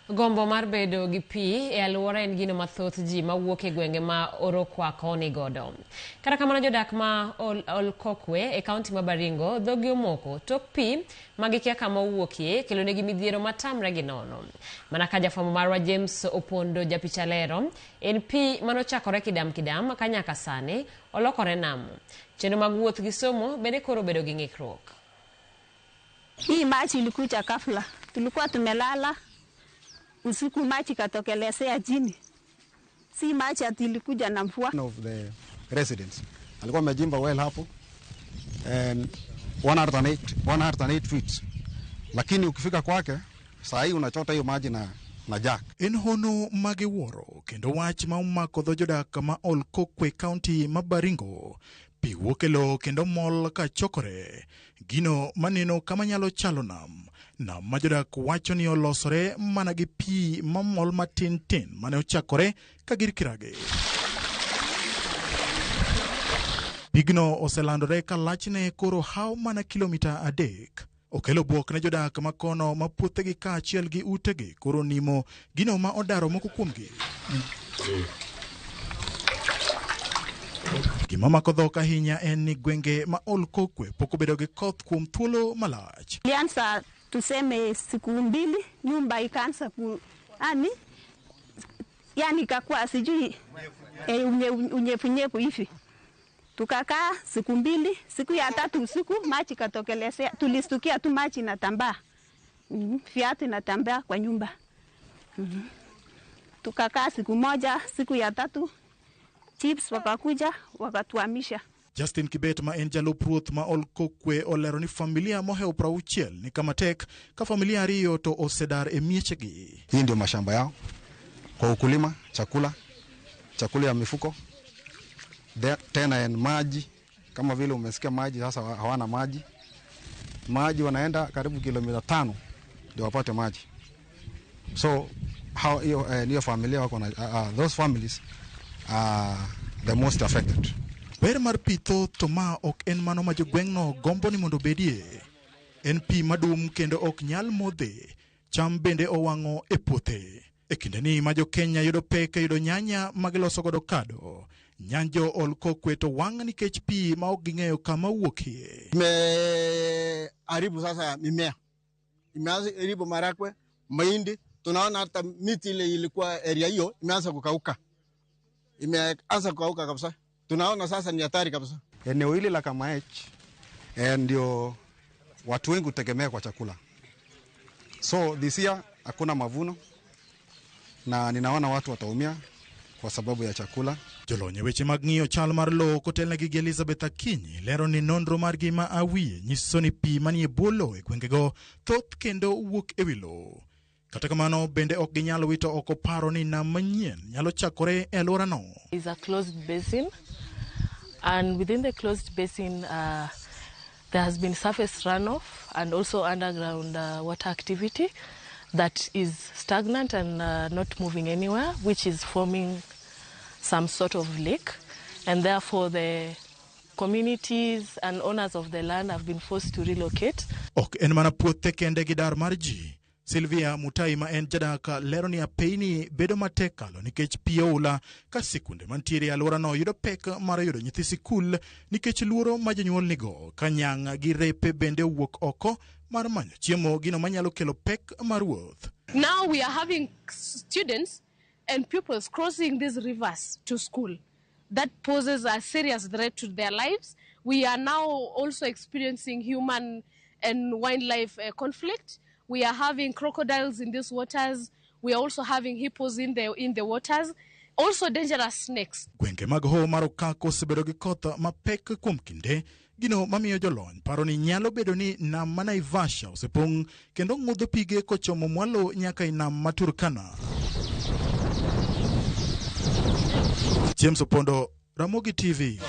Gombo mar bedo gi pi e alwora en gino mathoth ji mawuok e gwenge ma Orokwa koni godo. Kata kamano jodak ma Olkokwe e kaunti ma Baringo dhogi omoko tok pi magikia kama owuokie kelo negi midhiero matamre gi nono. Mana ka jafwambo marwa James Opondo japicha lero en pi manochakore kidam ka nyaka sani olokore nam. Chenro mag wuoth gi somo bende koro bedo gi ng'ikruok. Hii maji ilikuja ghafla. Tulikuwa tumelala usiku maji ikatokelezea chini. Si maji ati ilikuja na mvua. Of the residents alikuwa amejimba well hapo and 108 feet. Lakini ukifika kwake saa hii unachota hiyo maji na jack. En hono mageworo kendo wach ma umako dho jodak ma Olkokwe County ma Baringo. Pi wuokelo kendo mol ka chokore. Gino maneno kama nyalo chalo nam. Na majodak wacho ni olosore mana gi pi mamol matin mane ochakore ka girkirage. Pigno oselandore ka lachne koro hao mana kilomita 3. Okelo buok ne jodak makono ma puothegi ka achiel gi utegi koro nimo gino ma odaro moko kuomgi. Gima mako dhok ahinya en ni gwenge ma Olkokwe pok obedo gi koth kuom thuolo malach. Ilianza tuseme siku 2 nyumba ikaanza yani ikakuwa sijui unyevu hivi. Tukakaa siku 2, siku ya 3 usiku maji katokelezea, tulistukia tu maji inatambaa. Viatu inatambaa kwa nyumba. Tukakaa siku 1, siku ya 3 chips wakakuja wakatuamisha. Justin Kibet ma en jalup ruoth ma Olkokwe olero ni familia mohew 60 ni kama tek ka familia ariyo to osedar e miechegi. Hii ndio mashamba yao kwa ukulima, chakula ya mifuko, tena en maji. Kama vile umesikia maji, sasa hawana maji wanaenda karibu kilomita 5 ndio wapate maji. So how hiyo familia wako na those families are the most affected. Ber mar pitho to ma ok en mano ma jogweng'no gombo ni mondo bedie. En pi madum kendo ok nyal modhe. Cham bende owang'o e puothe. E kinde ni ma jo Kenya yudo pek yudo nyanya magiloso godo kado. Nyanjo Olkokwe to wang' nikech pi ma ok ging'eyo kama wuokie. Haribu sasa mimea. Haribu marakwe, mahindi. Tunaona hata miti ile ilikuwa area hiyo imeanza kukauka. Imeanza kukauka kabisa. Tunaona sasa ni hatari kabisa. Eneo hili la Kamaech ndio watu wengi hutegemea kwa chakula. So this year hakuna mavuno na ninaona watu wataumia kwa sababu ya chakula. Jolonye weche mag ng'iyo chal mar lowo kotelnegi gi Elizabeth Akinyi lero ni nonro margi ma awiye nyiso ni pi manie bwo lowo e gwengego thoth kendo wuok e wi lowo. Kata kamano bende ok ginyalo wito oko paro ni nam manyien nyalo chakore e alworano. Is a closed basin, and within the closed basin there has been surface runoff and also underground water activity that is stagnant and not moving anywhere, which is forming some sort of lake, and therefore the communities and owners of the land have been forced to relocate. Ok en mana puothe kende gi dar mar ji. Sylvia Mutai ma en jadaka lero ni apeini bedo matekalo nikech pi oula ka sikunde mantiere alworano yudo pek mar yudo nyithi sikul nikech luoro ma jonyuol nigo ka nyang' gi repe bende wuok oko mar manyo chiemo gino manyalo kelo pek mar wuoth. Now we are having students and pupils crossing these rivers to school. That poses a serious threat to their lives. We are now also experiencing human and wildlife conflict. We are having crocodiles in these waters. We are also having hippos in the waters. Also dangerous snakes. Gwenge mag ho mar Okako osebedo gi koth mapek kuom kinde. Gino mamiyo jolony paro ni nyalo bedo ni nam ma Naivasha osepong' kendo ng'udho pige kochomo mwalo nyaka i nam ma Turkana. James Opondo, Ramogi TV.